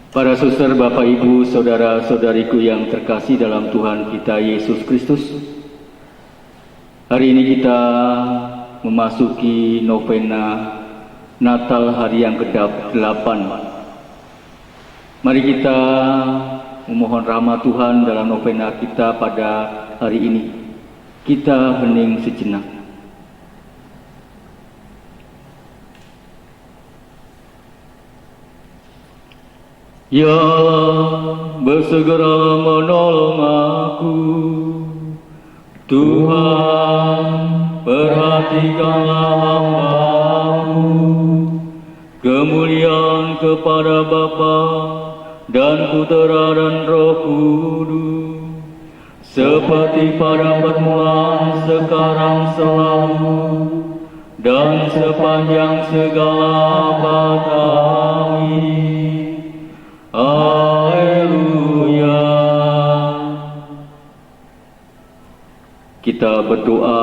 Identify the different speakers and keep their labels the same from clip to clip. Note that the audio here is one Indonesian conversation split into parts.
Speaker 1: Para suster, Bapak, Ibu, Saudara-saudariku yang terkasih dalam Tuhan kita Yesus Kristus, hari ini kita memasuki novena Natal hari yang ke-8. Mari kita memohon rahmat Tuhan dalam novena kita pada hari ini. Kita hening sejenak. Ya, bersegera menolong aku, Tuhan, perhatikanlah hamba-Mu. Kemuliaan kepada Bapa dan Putera dan Roh Kudus, seperti pada permulaan, sekarang, selalu, dan sepanjang segala abad. Amin. Haleluya. Kita berdoa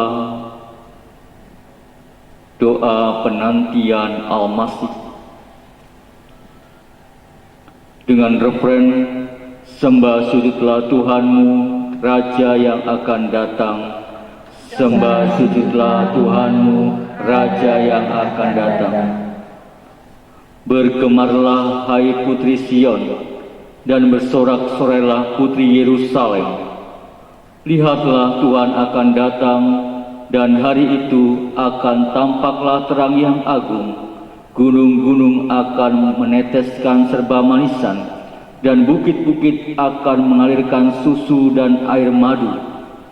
Speaker 1: doa penantian Al-Masih dengan refren sembah sujudlah Tuhanmu, Raja yang akan datang. Sembah sujudlah Tuhanmu, Raja yang akan datang. Bergemarlah hai putri Sion, dan bersorak-sorailah putri Yerusalem. Lihatlah Tuhan akan datang, dan hari itu akan tampaklah terang yang agung. Gunung-gunung akan meneteskan serba manisan, dan bukit-bukit akan mengalirkan susu dan air madu,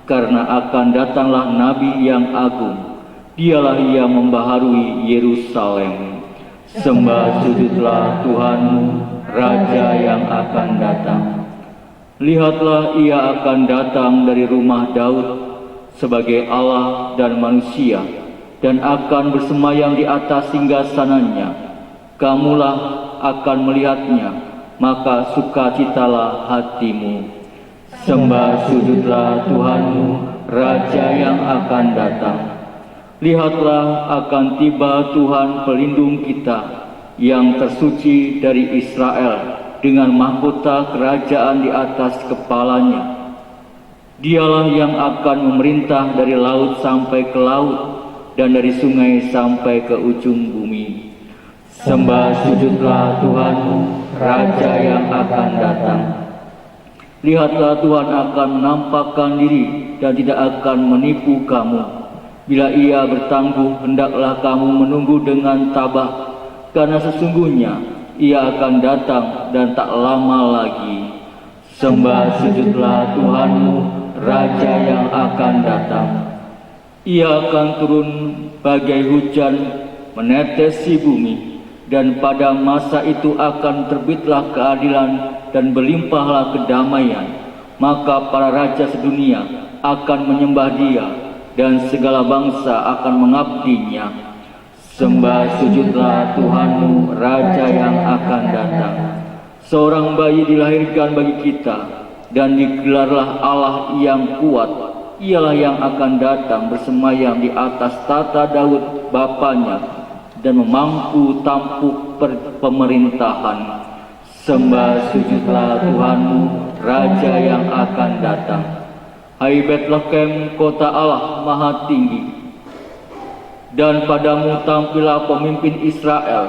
Speaker 1: karena akan datanglah Nabi yang agung. Dialah yang membaharui Yerusalem. Sembah sujudlah Tuhanmu, Raja yang akan datang. Lihatlah Ia akan datang dari rumah Daud sebagai Allah dan manusia, dan akan bersemayam di atas singgasananya. Kamulah akan melihatnya, maka sukacitalah hatimu. Sembah sujudlah Tuhanmu, Raja yang akan datang. Lihatlah akan tiba Tuhan pelindung kita, yang tersuci dari Israel, dengan mahkota kerajaan di atas kepalanya. Dialah yang akan memerintah dari laut sampai ke laut, dan dari sungai sampai ke ujung bumi. Sembah sujudlah Tuhanmu, Raja yang akan datang. Lihatlah Tuhan akan menampakkan diri dan tidak akan menipu kamu. Bila Ia bertangguh, hendaklah kamu menunggu dengan tabah, karena sesungguhnya Ia akan datang dan tak lama lagi. Sembah sujudlah Tuhanmu, Raja yang akan datang. Ia akan turun bagai hujan menetesi bumi, dan pada masa itu akan terbitlah keadilan dan berlimpahlah kedamaian. Maka para raja sedunia akan menyembah Dia, dan segala bangsa akan mengabdinya. Sembah sujudlah Tuhanmu, Raja yang akan datang. Seorang bayi dilahirkan bagi kita, dan digelarlah Allah yang kuat. Ialah yang akan datang bersemayam di atas tata Daud Bapanya, dan memangku tampuk pemerintahan. Sembah sujudlah Tuhanmu, Raja yang akan datang. Hai Betlehem, kota Allah Maha Tinggi, dan padamu tampillah pemimpin Israel,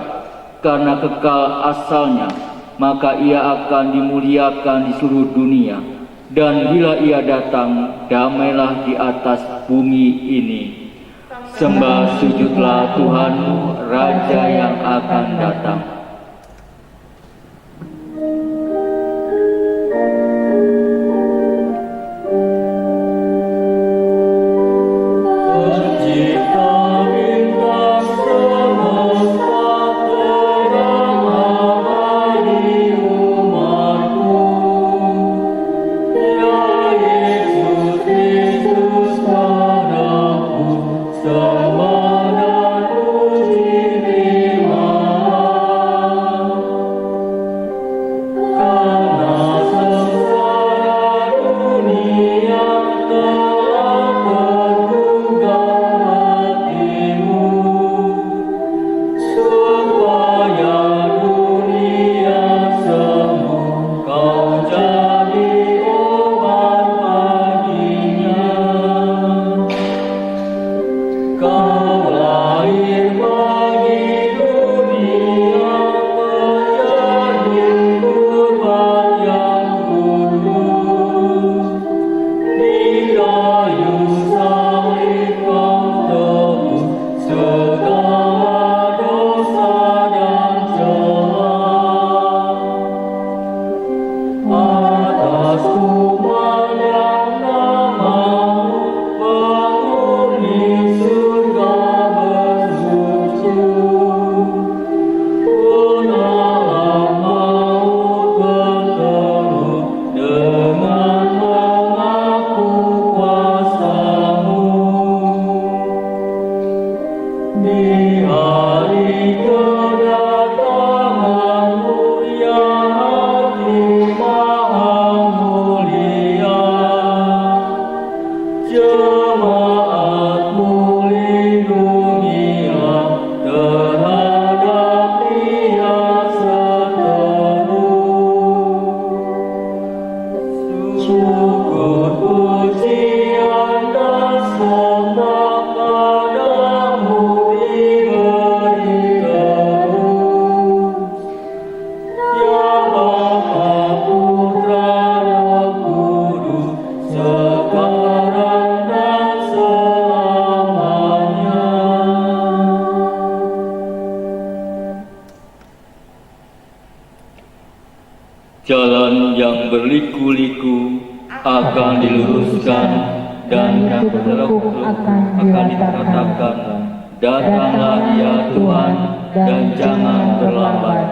Speaker 1: karena kekal asalnya, maka ia akan dimuliakan di seluruh dunia. Dan bila ia datang, damailah di atas bumi ini. Sembah sujudlah Tuhanmu, Raja yang akan datang. Jalan yang berliku-liku akan diluruskan dan yang berkeluk akan diratakan. Datanglah ya Tuhan dan jangan terlambat.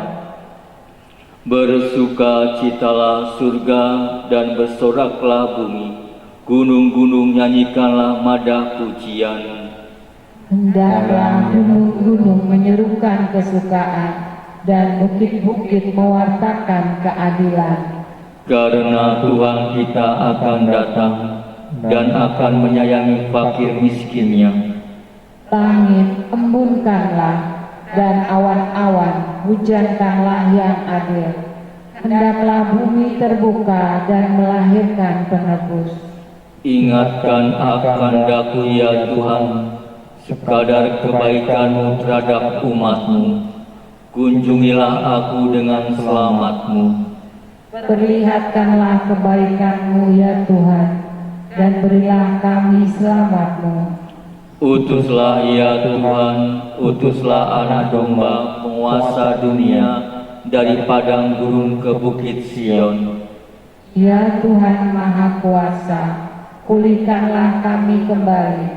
Speaker 1: Bersukacitalah surga dan bersoraklah bumi. Gunung-gunung nyanyikanlah madah pujian.
Speaker 2: Hendaklah gunung-gunung menyerukan kesukaan dan bukit-bukit mewartakan keadilan.
Speaker 1: Karena Tuhan kita akan datang dan akan menyayangi fakir miskinnya.
Speaker 2: Langit embunkanlah dan awan-awan hujankanlah yang adil. Hendaklah bumi terbuka dan melahirkan penebus.
Speaker 1: Ingatkan akan daku ya Tuhan, sekadar kebaikan-Mu terhadap umat-Mu. Kunjungilah aku dengan selamat-Mu.
Speaker 2: Perlihatkanlah kebaikan-Mu ya Tuhan, dan berilah kami selamat-Mu.
Speaker 1: Utuslah ya Tuhan, utuslah anak domba penguasa dunia dari padang gurun ke bukit Sion.
Speaker 2: Ya Tuhan Maha Kuasa, pulihkanlah kami kembali,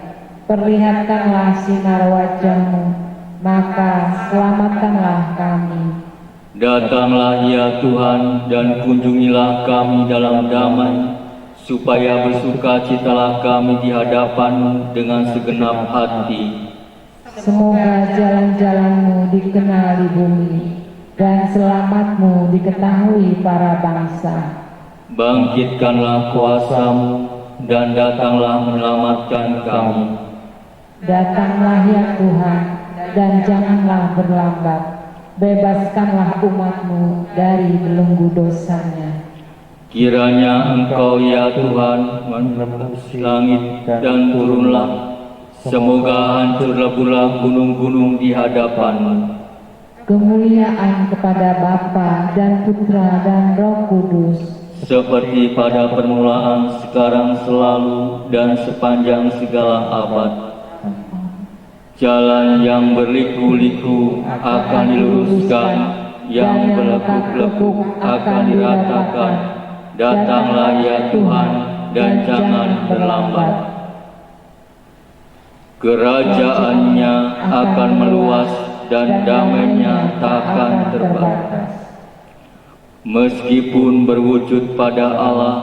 Speaker 2: perlihatkanlah sinar wajah-Mu, maka selamatkanlah kami.
Speaker 1: Datanglah ya Tuhan dan kunjungilah kami dalam damai, supaya bersukacitalah kami di hadapan-Mu dengan segenap hati.
Speaker 2: Semoga jalan-jalan-Mu dikenal di bumi, dan selamat-Mu diketahui para bangsa.
Speaker 1: Bangkitkanlah kuasa-Mu dan datanglah menyelamatkan kami.
Speaker 2: Datanglah ya Tuhan, dan janganlah berlambat. Bebaskanlah umat-Mu dari belenggu dosanya.
Speaker 1: Kiranya Engkau ya Tuhan menembus langit dan turunlah. Semoga hancurlah pula gunung-gunung di hadapan-Mu.
Speaker 2: Kemuliaan kepada Bapa dan Putra dan Roh Kudus,
Speaker 1: seperti pada permulaan, sekarang, selalu, dan sepanjang segala abad. Jalan yang berliku-liku akan diluruskan, yang berlekuk-lekuk akan diratakan. Datanglah ya Tuhan dan jangan berlambat. Kerajaannya akan meluas dan damainya takkan terbatas. Meskipun berwujud pada Allah,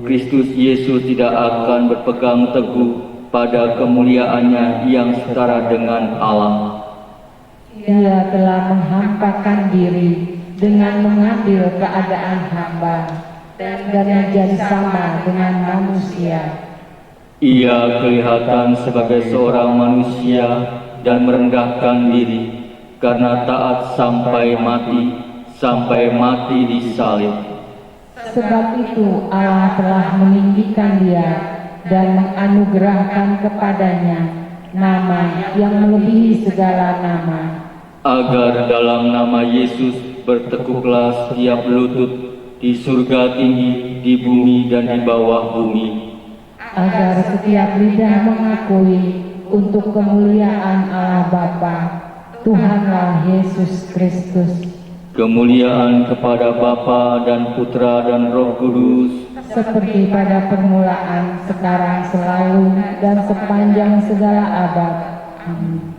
Speaker 1: Kristus Yesus tidak akan berpegang teguh pada kemuliaannya yang setara dengan Allah.
Speaker 2: Dia telah menghampakan diri dengan mengambil keadaan hamba dan menjadi sama dengan manusia.
Speaker 1: Ia kelihatan sebagai seorang manusia dan merendahkan diri karena taat sampai mati di salib.
Speaker 2: Sebab itu Allah telah meninggikan dia dan menganugerahkan kepadanya nama yang melebihi segala nama,
Speaker 1: agar dalam nama Yesus bertekuklah setiap lutut di surga tinggi, di bumi dan di bawah bumi,
Speaker 2: agar setiap lidah mengakui untuk kemuliaan Allah Bapa, Tuhanlah Yesus Kristus.
Speaker 1: Kemuliaan kepada Bapa dan Putra dan Roh Kudus,
Speaker 2: seperti pada permulaan, sekarang, selalu, dan sepanjang segala abad. Amin.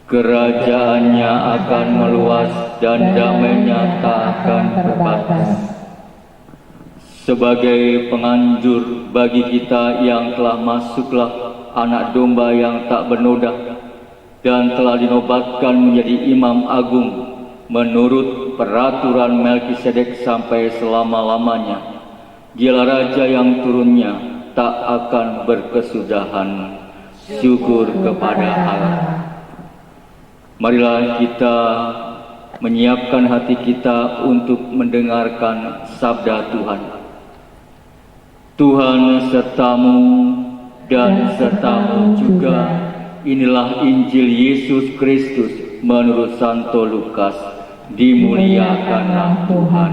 Speaker 1: Kerajaannya akan meluas dan damainya tak akan terbatas. Sebagai penganjur bagi kita yang telah masuklah anak domba yang tak bernoda dan telah dinobatkan menjadi imam agung menurut peraturan Melkisedek sampai selama-lamanya. Dialah Raja yang turunnya tak akan berkesudahan. Syukur kepada Allah. Marilah kita menyiapkan hati kita untuk mendengarkan sabda Tuhan. Tuhan sertamu dan sertamu juga. Inilah Injil Yesus Kristus menurut Santo Lukas. Dimuliakanlah Tuhan.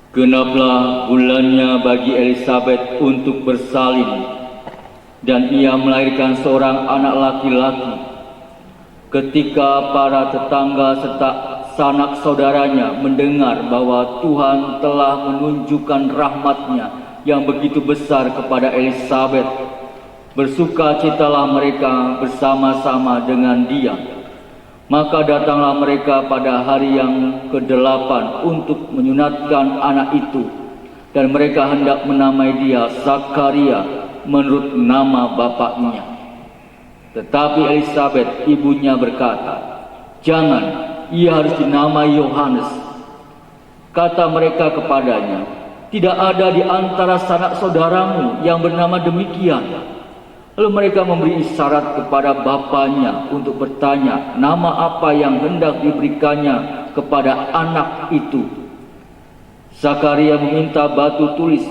Speaker 1: Genaplah bulannya bagi Elizabeth untuk bersalin, dan ia melahirkan seorang anak laki-laki. Ketika para tetangga serta sanak saudaranya mendengar bahwa Tuhan telah menunjukkan rahmat-Nya yang begitu besar kepada Elisabet, bersukacitalah mereka bersama-sama dengan dia. Maka datanglah mereka pada hari yang ke-8 untuk menyunatkan anak itu, dan mereka hendak menamai dia Zakaria menurut nama bapaknya. Tetapi Elisabet ibunya berkata, "Jangan, ia harus dinamai Yohanes." Kata mereka kepadanya, "Tidak ada di antara sanak saudaramu yang bernama demikian." Lalu mereka memberi isyarat kepada bapaknya untuk bertanya nama apa yang hendak diberikannya kepada anak itu. Zakaria meminta batu tulis,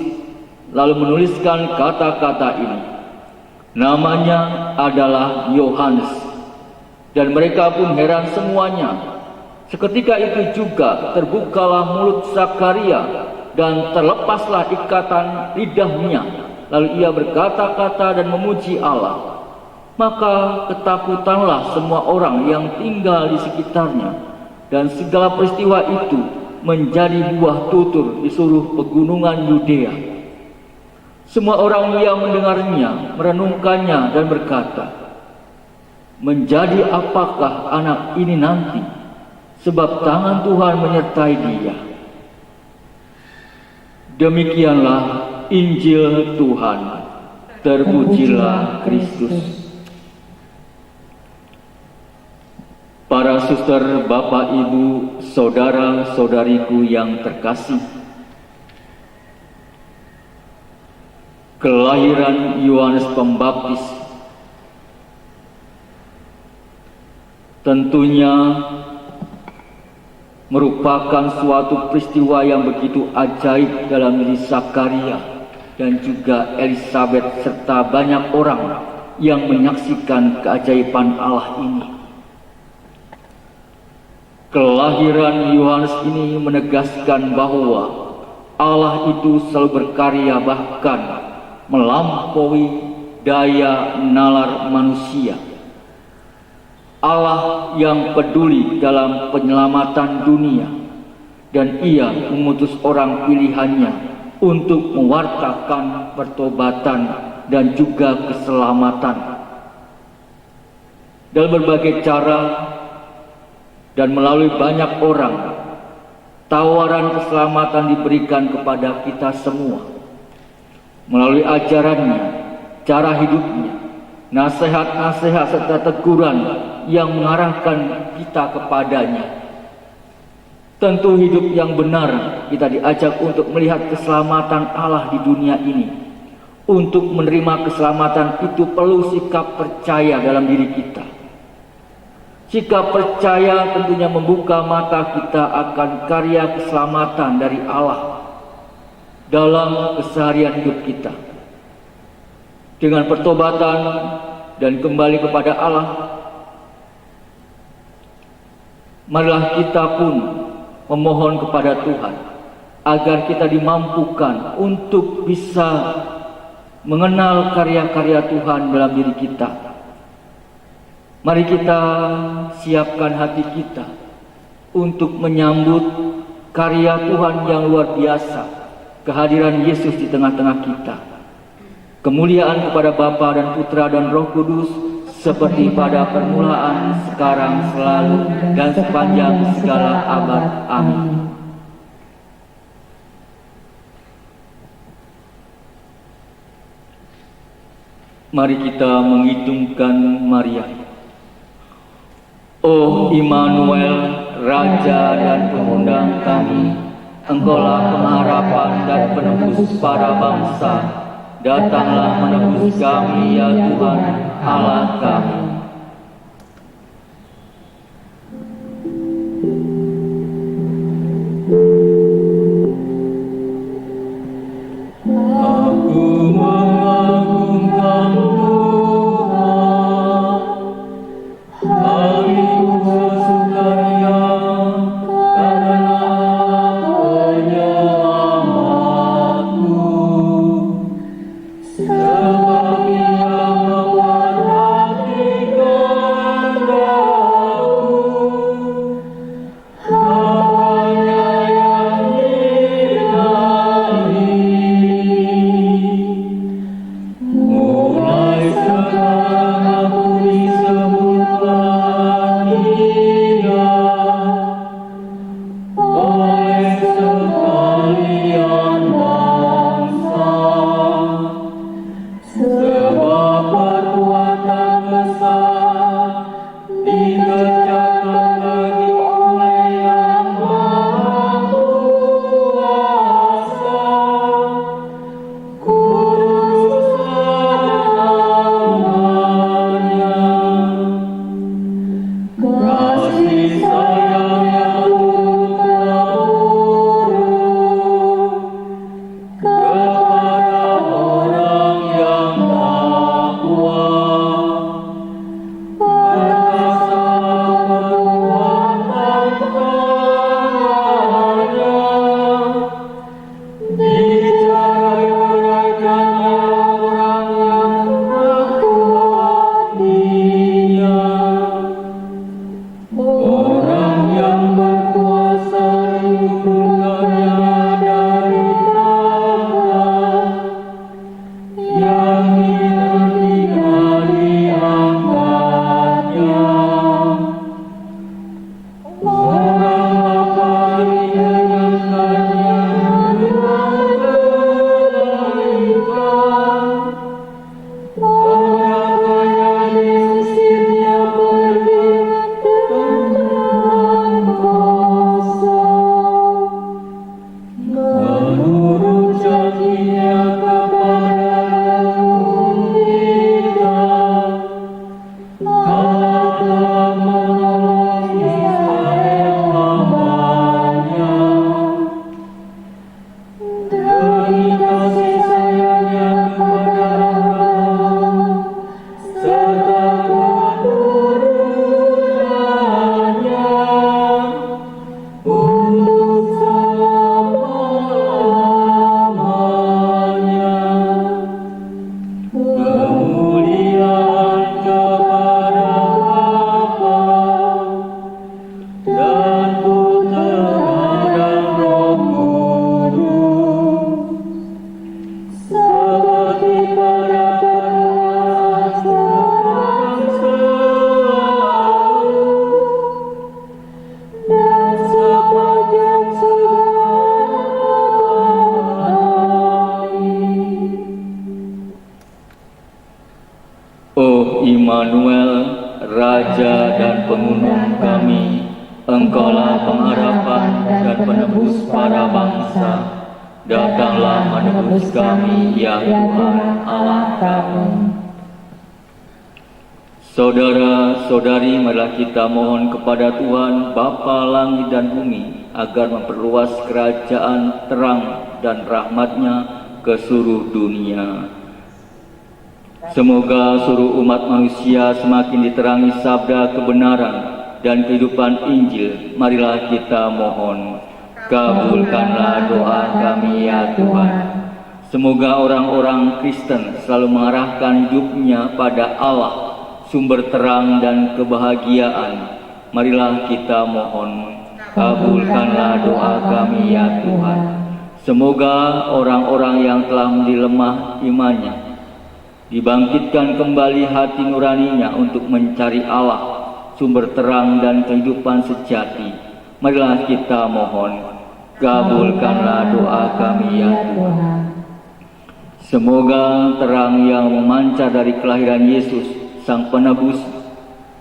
Speaker 1: lalu menuliskan kata-kata ini, "Namanya adalah Yohanes." Dan mereka pun heran semuanya. Seketika itu juga terbukalah mulut Zakaria dan terlepaslah ikatan lidahnya. Lalu ia berkata-kata dan memuji Allah. Maka ketakutanlah semua orang yang tinggal di sekitarnya, dan segala peristiwa itu menjadi buah tutur di seluruh pegunungan Yudea. Semua orang yang mendengarnya merenungkannya dan berkata, "Menjadi apakah anak ini nanti? Sebab tangan Tuhan menyertai dia." Demikianlah Injil Tuhan. Terpujilah Kristus. Para suster, bapak, ibu, saudara-saudariku yang terkasih, kelahiran Yohanes Pembaptis tentunya merupakan suatu peristiwa yang begitu ajaib dalam diri Zakaria dan juga Elisabet serta banyak orang yang menyaksikan keajaiban Allah ini. Kelahiran Yohanes ini menegaskan bahwa Allah itu selalu berkarya bahkan melampaui daya nalar manusia. Allah yang peduli dalam penyelamatan dunia, dan ia mengutus orang pilihannya untuk mewartakan pertobatan dan juga keselamatan. Dalam berbagai cara dan melalui banyak orang, tawaran keselamatan diberikan kepada kita semua. Melalui ajarannya, cara hidupnya, nasihat-nasihat serta teguran yang mengarahkan kita kepadanya. Tentu hidup yang benar kita diajak untuk melihat keselamatan Allah di dunia ini. Untuk menerima keselamatan itu perlu sikap percaya dalam diri kita. Sikap percaya tentunya membuka mata kita akan karya keselamatan dari Allah dalam keseharian hidup kita. Dengan pertobatan dan kembali kepada Allah, marilah kita pun memohon kepada Tuhan agar kita dimampukan untuk bisa mengenal karya-karya Tuhan dalam diri kita. Mari kita siapkan hati kita untuk menyambut karya Tuhan yang luar biasa, kehadiran Yesus di tengah-tengah kita. Kemuliaan kepada Bapa dan Putra dan Roh Kudus, seperti pada permulaan, sekarang, selalu, dan sepanjang segala abad. Amin. Mari kita menghidungkan Maria. Oh Immanuel, Raja dan Pengundang kami, Engkaulah pengharapan dan penebus para bangsa. Datanglah menebus kami ya Tuhan Allah kami. Aku mengagungkan Tuhan, hariku bersukaria karena penyelamatku. Sebab Ia membuat hatiku dikerjakan lagi oleh Yang Maha Kuasa. Kuduslah namanya. Kasih sayangnya turut temurun kepada orang yang takwa. Perkasa perbuatan tangannya, dicerai-beraikannya orang yang berbuat Dia. Orang yang berkuasa diturunkannya dari tahta, yang hina diangkatnya. Orang Bapa didengarkannya dengan kebaikan. Orang kaya diusirnya pergi dengan kosong. Menurut janjinya kepada leluhur kita, Allah telah menolong Israel hamba-Nya. Demi kasih sayangnya kepada hamba, serta keturunannya untuk selama-lamanya. Kemuliaan kepada Bapa dan Putra dan Roh Kudus, seperti pada permulaan selalu, dan sepanjang segala abadi. Oh Immanuel, Raja dan Pengunjung kami, Engkaulah pengharapan dan penebus para bangsa. Datanglah menebus kami, ya Tuhan Allah kami. Saudara-saudari, marilah kita mohon kepada Tuhan Bapa langit dan bumi agar memperluas kerajaan terang dan rahmat-Nya ke seluruh dunia. Semoga seluruh umat manusia semakin diterangi sabda kebenaran dan kehidupan Injil. Marilah kita mohon. Kabulkanlah doa kami, ya Tuhan. Semoga orang-orang Kristen selalu mengarahkan hidupnya pada Allah, sumber terang dan kebahagiaan. Marilah kita mohon. Kabulkanlah doa kami, ya Tuhan. Semoga orang-orang yang telah menjadi lemah imannya dibangkitkan kembali hati nuraninya untuk mencari Allah, sumber terang dan kehidupan sejati. Marilah kita mohon. Kabulkanlah doa kami, ya Tuhan. Semoga terang yang memancar dari kelahiran Yesus, Sang Penebus,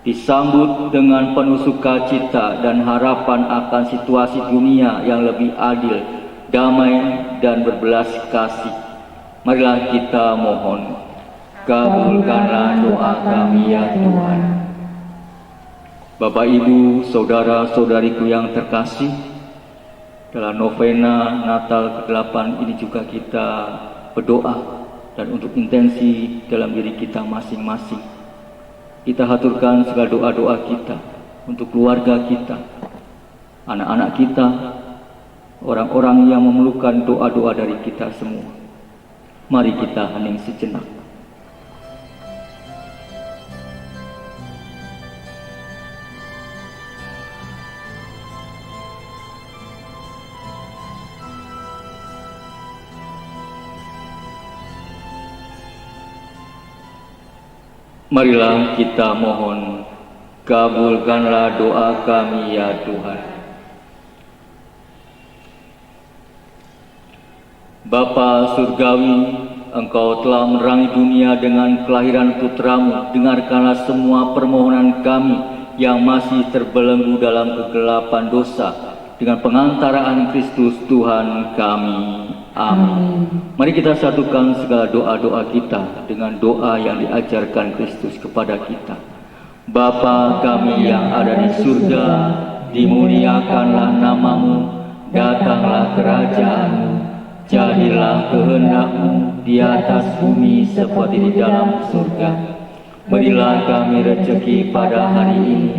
Speaker 1: disambut dengan penuh sukacita dan harapan akan situasi dunia yang lebih adil, damai, dan berbelas kasih. Marilah kita mohon. Kabulkanlah doa kami, ya Tuhan. Bapak, Ibu, saudara-saudariku yang terkasih, dalam novena Natal ke-8 ini juga kita berdoa dan untuk intensi dalam diri kita masing-masing. Kita haturkan segala doa-doa kita untuk keluarga kita, anak-anak kita, orang-orang yang memerlukan doa-doa dari kita semua. Mari kita hening sejenak. Marilah kita mohon, kabulkanlah doa kami, ya Tuhan. Bapa Surgawi, Engkau telah menerangi dunia dengan kelahiran Putramu. Dengarkanlah semua permohonan kami yang masih terbelenggu dalam kegelapan dosa, dengan pengantaraan Kristus Tuhan kami. Amin. Mari kita satukan segala doa-doa kita dengan doa yang diajarkan Kristus kepada kita. Bapa kami yang ada di surga, dimuliakanlah namamu, datanglah kerajaan-Mu, jadilah kehendak-Mu di atas bumi seperti di dalam surga. Berilah kami rezeki pada hari ini,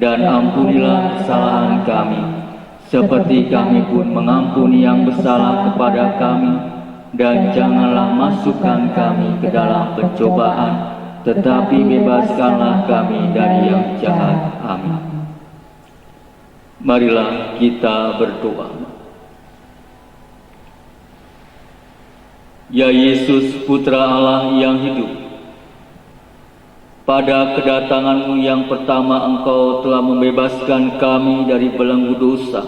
Speaker 1: dan ampunilah kesalahan kami, seperti kami pun mengampuni yang bersalah kepada kami. Dan janganlah masukkan kami ke dalam pencobaan, tetapi bebaskanlah kami dari yang jahat. Amin. Marilah kita berdoa. Ya Yesus, Putra Allah yang hidup, pada kedatangan-Mu yang pertama Engkau telah membebaskan kami dari belenggu dosa.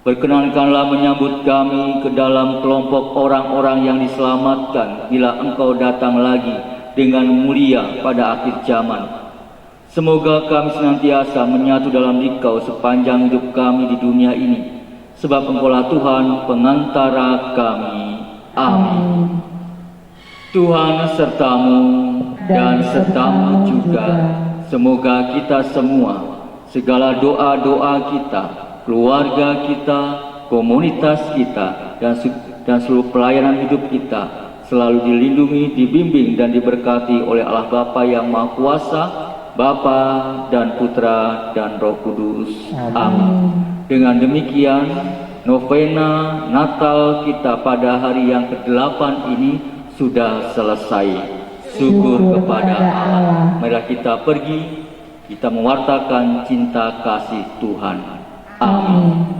Speaker 1: Berkenankanlah menyambut kami ke dalam kelompok orang-orang yang diselamatkan bila Engkau datang lagi dengan mulia pada akhir zaman. Semoga kami senantiasa menyatu dalam Dikau sepanjang hidup kami di dunia ini, sebab Engkaulah Tuhan pengantara kami. Amin. Tuhan sertamu dan sertamu juga. Semoga kita semua, segala doa-doa kita, keluarga kita, komunitas kita, dan seluruh pelayanan hidup kita selalu dilindungi, dibimbing, dan diberkati oleh Allah Bapa yang Maha Kuasa, Bapa dan Putra dan Roh Kudus. Amin. Dengan demikian, novena Natal kita pada hari yang ke-8 ini sudah selesai. Syukur kepada Allah. Marilah kita pergi, kita mewartakan cinta kasih Tuhan. Amin.